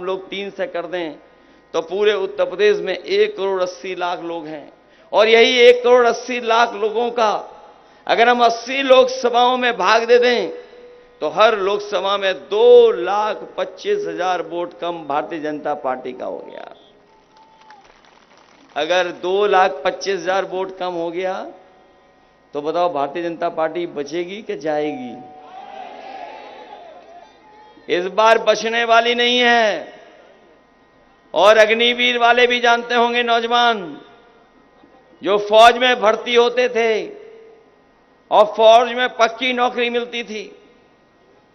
लोग 3 से कर दें तो पूरे उत्तर प्रदेश में 1,80,00,000 लोग हैं। और यही 1,80,00,000 लोगों का अगर हम 80 लोकसभाओं में भाग दे दें तो हर लोकसभा में 2,25,000 वोट कम भारतीय जनता पार्टी का हो गया। अगर 2,25,000 वोट कम हो गया तो बताओ भारतीय जनता पार्टी बचेगी कि जाएगी? इस बार बचने वाली नहीं है। और अग्निवीर वाले भी जानते होंगे, नौजवान जो फौज में भर्ती होते थे और फौज में पक्की नौकरी मिलती थी,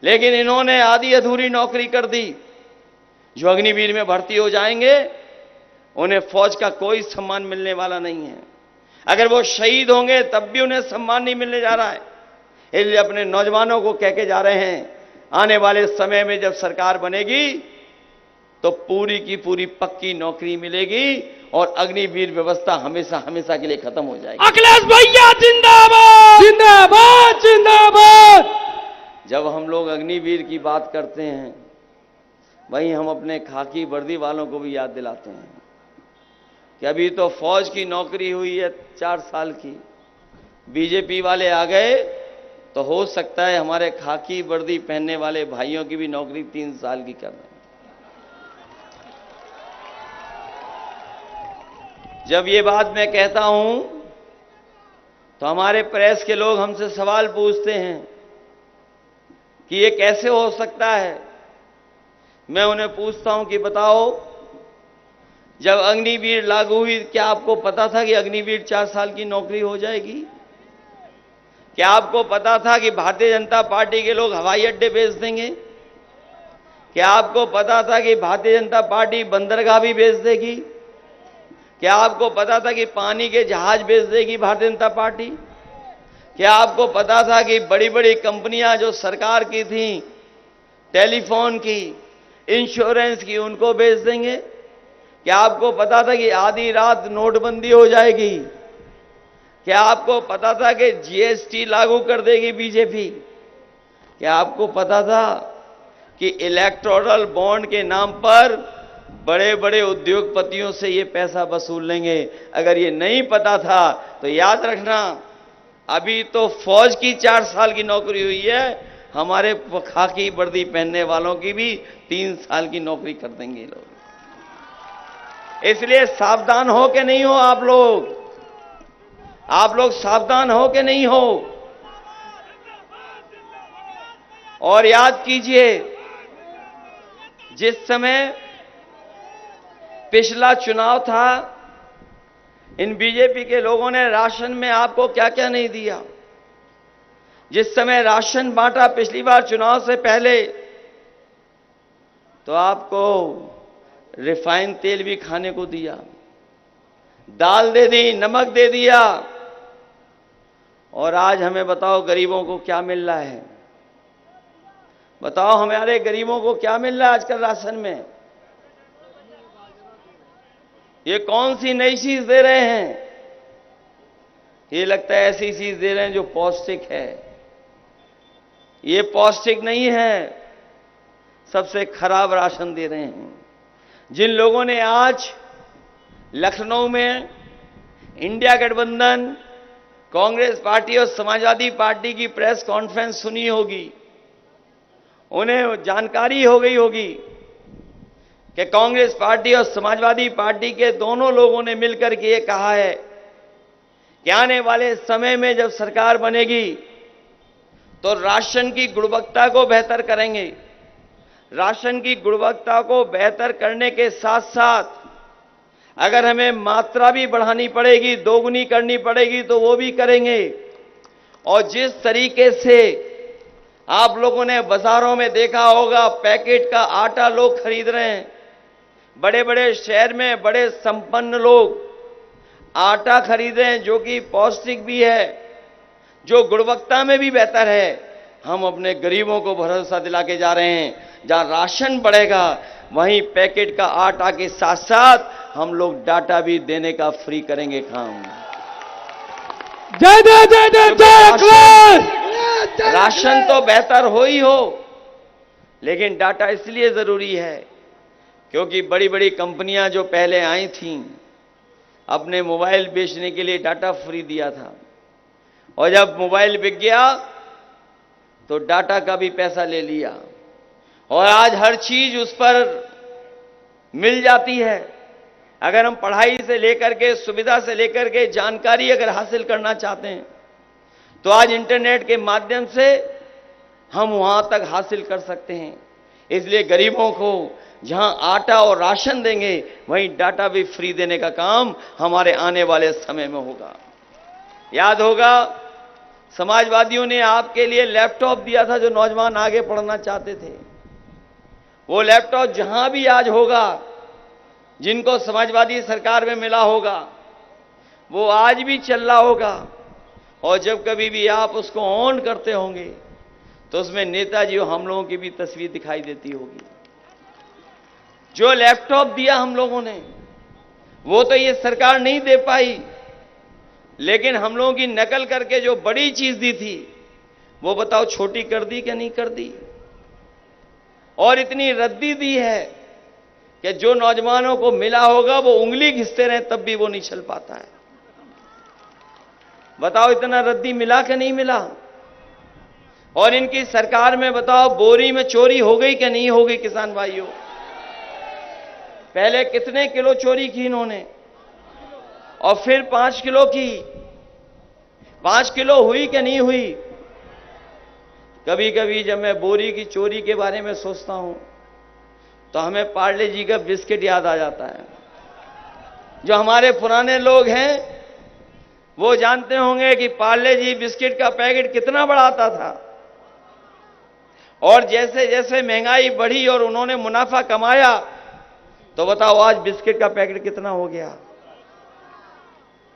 लेकिन इन्होंने आधी अधूरी नौकरी कर दी। जो अग्निवीर में भर्ती हो जाएंगे उन्हें फौज का कोई सम्मान मिलने वाला नहीं है। अगर वो शहीद होंगे तब भी उन्हें सम्मान नहीं मिलने जा रहा है। इसलिए अपने नौजवानों को कह के जा रहे हैं, आने वाले समय में जब सरकार बनेगी तो पूरी की पूरी पक्की नौकरी मिलेगी और अग्निवीर व्यवस्था हमेशा हमेशा के लिए खत्म हो जाएगी। अखिलेश भैया जिंदाबाद जिंदाबाद जिंदाबाद। जब हम लोग अग्निवीर की बात करते हैं वहीं हम अपने खाकी वर्दी वालों को भी याद दिलाते हैं कि अभी तो फौज की नौकरी हुई है 4 साल की, बीजेपी वाले आ गए तो हो सकता है हमारे खाकी वर्दी पहनने वाले भाइयों की भी नौकरी 3 साल की कर रहे हैं। जब ये बात मैं कहता हूं तो हमारे प्रेस के लोग हमसे सवाल पूछते हैं कि ये कैसे हो सकता है। मैं उन्हें पूछता हूं कि बताओ, जब अग्निवीर लागू हुई क्या आपको पता था कि अग्निवीर 4 साल की नौकरी हो जाएगी? क्या आपको पता था कि भारतीय जनता पार्टी के लोग हवाई अड्डे बेच देंगे? क्या आपको पता था कि भारतीय जनता पार्टी बंदरगाह भी बेच देगी? क्या आपको पता था कि पानी के जहाज बेच देगी भारतीय जनता पार्टी? क्या आपको पता था कि बड़ी बड़ी कंपनियां जो सरकार की थी, टेलीफोन की, इंश्योरेंस की, उनको बेच देंगे? क्या आपको पता था कि आधी रात नोटबंदी हो जाएगी? क्या आपको पता था कि जीएसटी लागू कर देगी बीजेपी? क्या आपको पता था कि इलेक्टोरल बॉन्ड के नाम पर बड़े बड़े उद्योगपतियों से ये पैसा वसूल लेंगे? अगर ये नहीं पता था तो याद रखना, अभी तो फौज की 4 साल की नौकरी हुई है, हमारे खाकी वर्दी पहनने वालों की भी 3 साल की नौकरी कर देंगे लोग। इसलिए सावधान हो के नहीं हो आप लोग सावधान हो के नहीं हो। और याद कीजिए, जिस समय पिछला चुनाव था, इन बीजेपी के लोगों ने राशन में आपको क्या क्या नहीं दिया। जिस समय राशन बांटा पिछली बार चुनाव से पहले, तो आपको रिफाइंड तेल भी खाने को दिया, दाल दे दी, नमक दे दिया। और आज हमें बताओ गरीबों को क्या मिल रहा है? बताओ हमारे गरीबों को क्या मिल रहा है आजकल राशन में? ये कौन सी नई चीज दे रहे हैं? ये लगता है ऐसी चीज दे रहे हैं जो पौष्टिक है। ये पौष्टिक नहीं है, सबसे खराब राशन दे रहे हैं। जिन लोगों ने आज लखनऊ में इंडिया गठबंधन, कांग्रेस पार्टी और समाजवादी पार्टी की प्रेस कॉन्फ्रेंस सुनी होगी, उन्हें जानकारी हो गई होगी कि कांग्रेस पार्टी और समाजवादी पार्टी के दोनों लोगों ने मिलकर के ये कहा है कि आने वाले समय में जब सरकार बनेगी तो राशन की गुणवत्ता को बेहतर करेंगे। राशन की गुणवत्ता को बेहतर करने के साथ साथ अगर हमें मात्रा भी बढ़ानी पड़ेगी, दोगुनी करनी पड़ेगी, तो वो भी करेंगे। और जिस तरीके से आप लोगों ने बाजारों में देखा होगा, पैकेट का आटा लोग खरीद रहे हैं। बड़े बड़े शहर में बड़े संपन्न लोग आटा खरीद रहे हैं जो कि पौष्टिक भी है, जो गुणवत्ता में भी बेहतर है। हम अपने गरीबों को भरोसा दिला के जा रहे हैं, जहां राशन बढ़ेगा वहीं पैकेट का आटा के साथ साथ हम लोग डाटा भी देने का फ्री करेंगे काम। जय जय जय जय जय। राशन तो बेहतर हो ही हो, लेकिन डाटा इसलिए जरूरी है क्योंकि बड़ी बड़ी कंपनियां जो पहले आई थीं, अपने मोबाइल बेचने के लिए डाटा फ्री दिया था, और जब मोबाइल बिक गया तो डाटा का भी पैसा ले लिया, और आज हर चीज उस पर मिल जाती है। अगर हम पढ़ाई से लेकर के, सुविधा से लेकर के, जानकारी अगर हासिल करना चाहते हैं तो आज इंटरनेट के माध्यम से हम वहां तक हासिल कर सकते हैं। इसलिए गरीबों को जहां आटा और राशन देंगे, वहीं डाटा भी फ्री देने का काम हमारे आने वाले समय में होगा। याद होगा, समाजवादियों ने आपके लिए लैपटॉप दिया था जो नौजवान आगे पढ़ना चाहते थे। वो लैपटॉप जहां भी आज होगा, जिनको समाजवादी सरकार में मिला होगा, वो आज भी चल रहा होगा, और जब कभी भी आप उसको ऑन करते होंगे तो उसमें नेताजी और हम लोगों की भी तस्वीर दिखाई देती होगी। जो लैपटॉप दिया हम लोगों ने, वो तो ये सरकार नहीं दे पाई, लेकिन हम लोगों की नकल करके जो बड़ी चीज दी थी, वो बताओ छोटी कर दी क्या नहीं कर दी। और इतनी रद्दी दी है कि जो नौजवानों को मिला होगा वो उंगली घिसते रहे तब भी वो नहीं चल पाता है। बताओ इतना रद्दी मिला कि नहीं मिला। और इनकी सरकार में बताओ बोरी में चोरी हो गई कि नहीं हो गई। किसान भाइयों, पहले कितने किलो चोरी की इन्होंने, और फिर 5 किलो की। 5 किलो हुई कि नहीं हुई। कभी कभी जब मैं बोरी की चोरी के बारे में सोचता हूं तो हमें पार्ले जी का बिस्किट याद आ जाता है। जो हमारे पुराने लोग हैं वो जानते होंगे कि पार्ले जी बिस्किट का पैकेट कितना बड़ा आता था, और जैसे जैसे महंगाई बढ़ी और उन्होंने मुनाफा कमाया, तो बताओ आज बिस्किट का पैकेट कितना हो गया।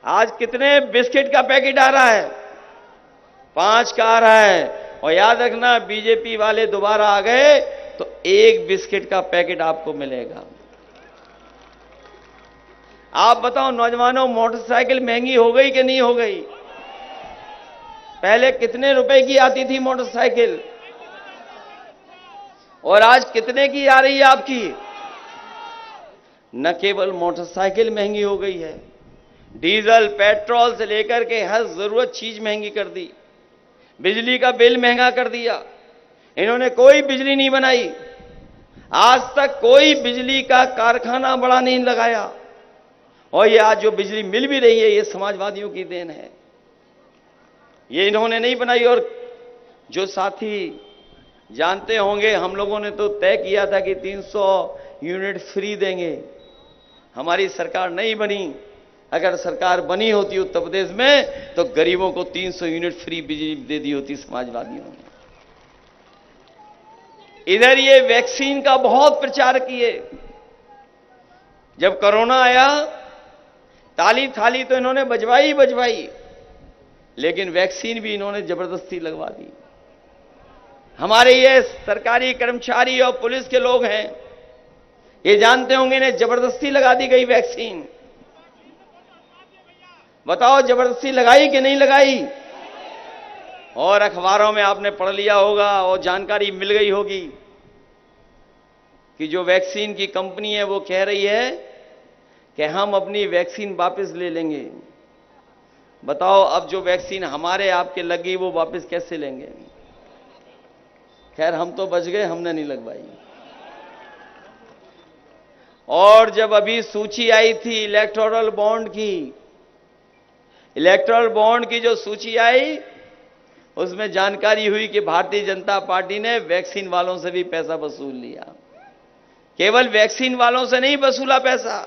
आज कितने बिस्किट का पैकेट आ रहा है? 5 का आ रहा है। और याद रखना, बीजेपी वाले दोबारा आ गए तो 1 बिस्किट का पैकेट आपको मिलेगा। आप बताओ नौजवानों, मोटरसाइकिल महंगी हो गई कि नहीं हो गई। पहले कितने रुपए की आती थी मोटरसाइकिल, और आज कितने की आ रही है आपकी। न केवल मोटरसाइकिल महंगी हो गई है, डीजल पेट्रोल से लेकर के हर जरूरत चीज महंगी कर दी। बिजली का बिल महंगा कर दिया। इन्होंने कोई बिजली नहीं बनाई, आज तक कोई बिजली का कारखाना बड़ा नहीं लगाया, और ये आज जो बिजली मिल भी रही है ये समाजवादियों की देन है। ये इन्होंने नहीं बनाई। और जो साथी जानते होंगे, हम लोगों ने तो तय किया था कि 300 यूनिट फ्री देंगे। हमारी सरकार नहीं बनी। अगर सरकार बनी होती उत्तर प्रदेश में तो गरीबों को 300 यूनिट फ्री बिजली दे दी होती समाजवादियों ने। इधर ये वैक्सीन का बहुत प्रचार किए। जब कोरोना आया, ताली थाली तो इन्होंने बजवाई बजवाई, लेकिन वैक्सीन भी इन्होंने जबरदस्ती लगवा दी। हमारे ये सरकारी कर्मचारी और पुलिस के लोग हैं, ये जानते होंगे इन्हें जबरदस्ती लगा दी गई वैक्सीन। बताओ जबरदस्ती लगाई कि नहीं लगाई। और अखबारों में आपने पढ़ लिया होगा और जानकारी मिल गई होगी कि जो वैक्सीन की कंपनी है वो कह रही है कि हम अपनी वैक्सीन वापस ले लेंगे। बताओ अब जो वैक्सीन हमारे आपके लगी वो वापस कैसे लेंगे। खैर हम तो बच गए, हमने नहीं लगवाई। और जब अभी सूची आई थी इलेक्टोरल बॉन्ड की जो सूची आई, उसमें जानकारी हुई कि भारतीय जनता पार्टी ने वैक्सीन वालों से भी पैसा वसूल लिया। केवल वैक्सीन वालों से नहीं वसूला पैसा,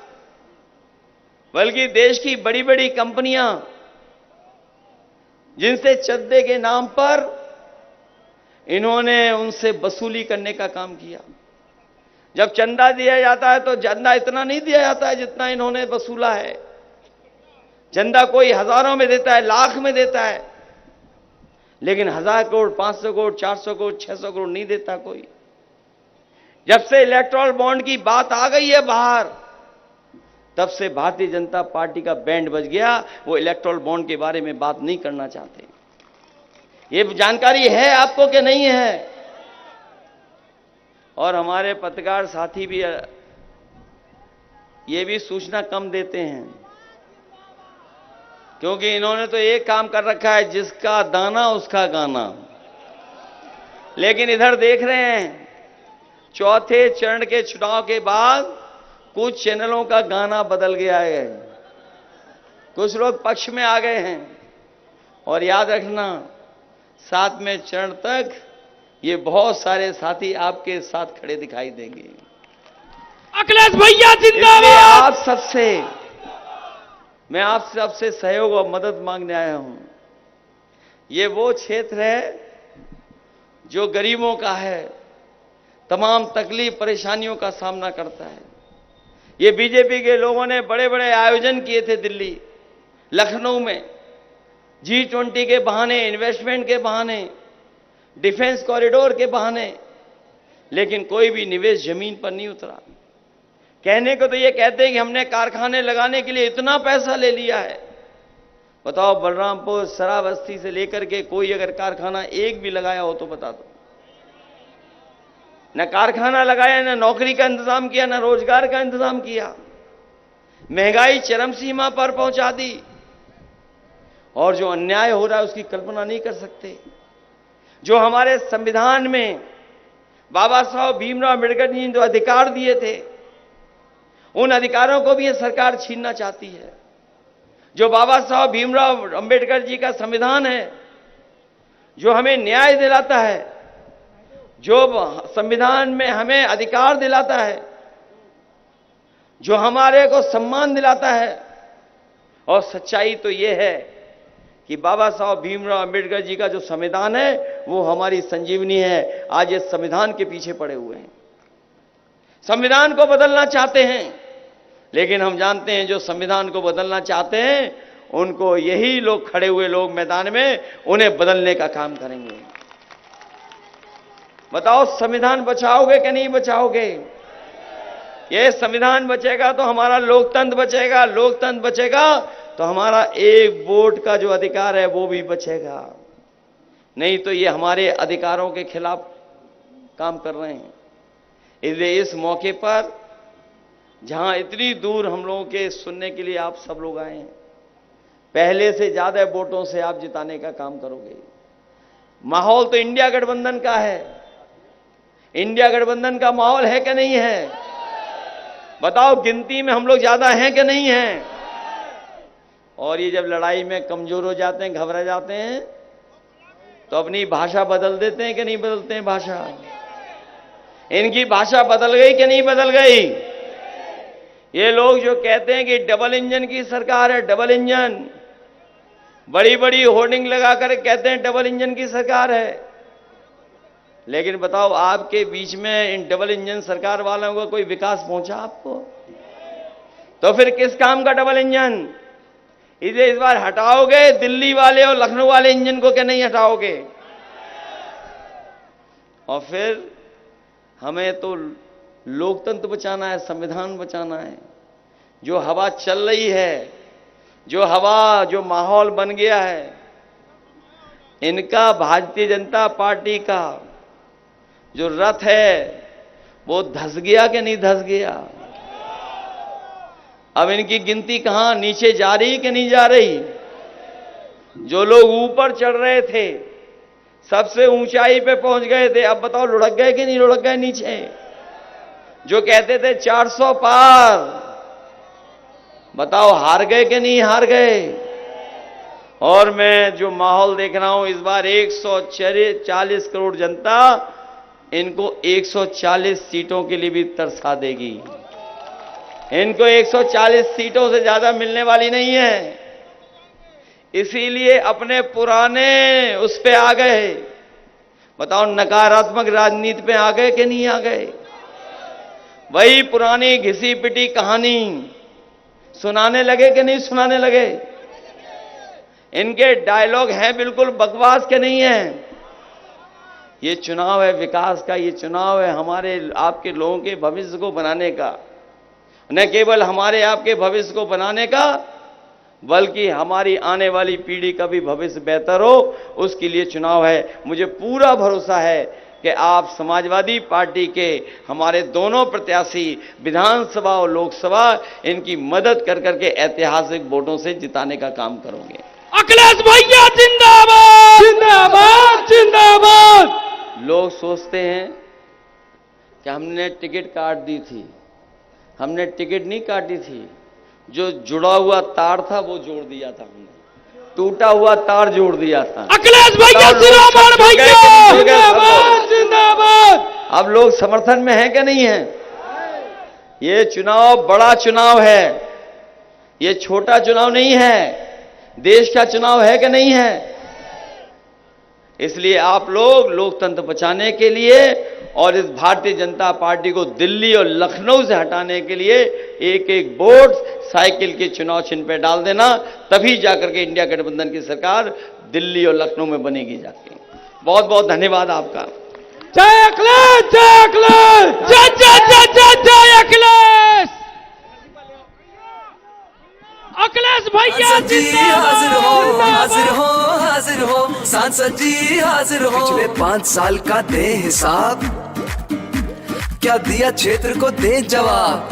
बल्कि देश की बड़ी बड़ी कंपनियां जिनसे चंदे के नाम पर इन्होंने उनसे वसूली करने का काम किया। जब चंदा दिया जाता है तो चंदा इतना नहीं दिया जाता है जितना इन्होंने वसूला है। चंदा कोई हजारों में देता है, लाख में देता है, लेकिन 1000 करोड़, 500 करोड़, 400 करोड़, 600 करोड़ नहीं देता कोई। जब से इलेक्टोरल बॉन्ड की बात आ गई है बाहर, तब से भारतीय जनता पार्टी का बैंड बज गया। वो इलेक्टोरल बॉन्ड के बारे में बात नहीं करना चाहते। ये जानकारी है आपको कि नहीं है। और हमारे पत्रकार साथी भी ये भी सूचना कम देते हैं, क्योंकि इन्होंने तो एक काम कर रखा है, जिसका दाना उसका गाना। लेकिन इधर देख रहे हैं, चौथे चरण के चुनाव के बाद कुछ चैनलों का गाना बदल गया है, कुछ लोग पक्ष में आ गए हैं। और याद रखना, 7वें चरण तक ये बहुत सारे साथी आपके साथ खड़े दिखाई देंगे। अखिलेश भैया इसलिए जिंदाबाद। मैं आप सबसे सहयोग और मदद मांगने आया हूं। ये वो क्षेत्र है जो गरीबों का है, तमाम तकलीफ परेशानियों का सामना करता है। ये बीजेपी के लोगों ने बड़े बड़े आयोजन किए थे दिल्ली, लखनऊ में, G20 के बहाने, इन्वेस्टमेंट के बहाने, डिफेंस कॉरिडोर के बहाने, लेकिन कोई भी निवेश जमीन पर नहीं उतरा। कहने को तो ये कहते हैं कि हमने कारखाने लगाने के लिए इतना पैसा ले लिया है। बताओ, बलरामपुर, श्रावस्ती से लेकर के कोई अगर कारखाना एक भी लगाया हो तो बता दो। न कारखाना लगाया, न नौकरी का इंतजाम किया, न रोजगार का इंतजाम किया। महंगाई चरम सीमा पर पहुंचा दी, और जो अन्याय हो रहा है उसकी कल्पना नहीं कर सकते। जो हमारे संविधान में बाबा साहब भीमराव अम्बेडकर जी ने जो अधिकार दिए थे, उन अधिकारों को भी ये सरकार छीनना चाहती है। जो बाबा साहब भीमराव अम्बेडकर जी का संविधान है, जो हमें न्याय दिलाता है, जो संविधान में हमें अधिकार दिलाता है, जो हमारे को सम्मान दिलाता है। और सच्चाई तो ये है कि बाबा साहब भीमराव अम्बेडकर जी का जो संविधान है वो हमारी संजीवनी है। आज ये संविधान के पीछे पड़े हुए हैं, संविधान को बदलना चाहते हैं, लेकिन हम जानते हैं जो संविधान को बदलना चाहते हैं उनको यही लोग, खड़े हुए लोग मैदान में, उन्हें बदलने का काम करेंगे। बताओ, संविधान बचाओगे कि नहीं बचाओगे? ये संविधान बचेगा तो हमारा लोकतंत्र बचेगा, लोकतंत्र बचेगा तो हमारा एक वोट का जो अधिकार है वो भी बचेगा। नहीं तो ये हमारे अधिकारों के खिलाफ काम कर रहे हैं। इसलिए इस मौके पर, जहां इतनी दूर हम लोगों के सुनने के लिए आप सब लोग आए हैं, पहले से ज्यादा वोटों से आप जिताने का काम करोगे। माहौल तो इंडिया गठबंधन का है। इंडिया गठबंधन का माहौल है कि नहीं है? बताओ, गिनती में हम लोग ज्यादा हैं कि नहीं हैं? और ये जब लड़ाई में कमजोर हो जाते हैं, घबरा जाते हैं, तो अपनी भाषा बदल देते हैं कि नहीं बदलते हैं भाषा? इनकी भाषा बदल गई कि नहीं बदल गई? ये लोग जो कहते हैं कि डबल इंजन की सरकार है, डबल इंजन, बड़ी बड़ी होर्डिंग लगाकर कहते हैं डबल इंजन की सरकार है। लेकिन बताओ, आपके बीच में इन डबल इंजन सरकार वालों को कोई विकास पहुंचा आपको? तो फिर किस काम का डबल इंजन? इसे इस बार हटाओगे दिल्ली वाले और लखनऊ वाले इंजन को, क्या नहीं हटाओगे? और फिर हमें तो लोकतंत्र बचाना है, संविधान बचाना है। जो हवा चल रही है, जो माहौल बन गया है, इनका, भारतीय जनता पार्टी का जो रथ है वो धस गया कि नहीं धस गया? अब इनकी गिनती कहां, नीचे जा रही कि नहीं जा रही? जो लोग ऊपर चढ़ रहे थे, सबसे ऊंचाई पे पहुंच गए थे, अब बताओ लुढ़क गए कि नहीं लुढ़क गए नीचे? जो कहते थे 400 पार, बताओ हार गए कि नहीं हार गए? और मैं जो माहौल देख रहा हूं, इस बार 140 करोड़ जनता इनको 140 सीटों के लिए भी तरसा देगी। इनको 140 सीटों से ज्यादा मिलने वाली नहीं है। इसीलिए अपने पुराने उस पे आ गए। बताओ, नकारात्मक राजनीति पे आ गए कि नहीं आ गए? वही पुरानी घिसी पिटी कहानी सुनाने लगे कि नहीं सुनाने लगे? इनके डायलॉग हैं बिल्कुल बकवास के नहीं है। ये चुनाव है विकास का, ये चुनाव है हमारे आपके लोगों के भविष्य को बनाने का। न केवल हमारे आपके भविष्य को बनाने का, बल्कि हमारी आने वाली पीढ़ी का भी भविष्य बेहतर हो, उसके लिए चुनाव है। मुझे पूरा भरोसा है कि आप समाजवादी पार्टी के हमारे दोनों प्रत्याशी विधानसभा और लोकसभा इनकी मदद कर करके ऐतिहासिक वोटों से जिताने का काम करोगे। अखिलेश भैया जिंदाबाद जिंदाबाद जिंदाबाद। लोग सोचते हैं कि हमने टिकट काट दी थी। हमने टिकट नहीं काटी थी, जो जुड़ा हुआ तार था वो जोड़ दिया था हमने, टूटा हुआ तार जोड़ दिया था। अखिलेश भैया जिंदाबाद भैया जिंदाबाद जिंदाबाद। अब लोग समर्थन में हैं कि नहीं हैं? ये चुनाव बड़ा चुनाव है, ये छोटा चुनाव नहीं है, देश का चुनाव है कि नहीं है? इसलिए आप लोग लोकतंत्र बचाने के लिए और इस भारतीय जनता पार्टी को दिल्ली और लखनऊ से हटाने के लिए एक एक वोट साइकिल के चुनाव चिन्ह पे डाल देना, तभी जाकर के इंडिया गठबंधन की सरकार दिल्ली और लखनऊ में बनेगी जाके। बहुत बहुत धन्यवाद आपका। जय अखिलेश जय अखिलेश जय जय जय जय जय अखिलेश। अखिलेश भैया हाजिर हो हाजिर हो हाजिर हो सांसद जी हाजिर हो। पिछले 5 साल का दे हिसाब, क्या दिया क्षेत्र को दे जवाब।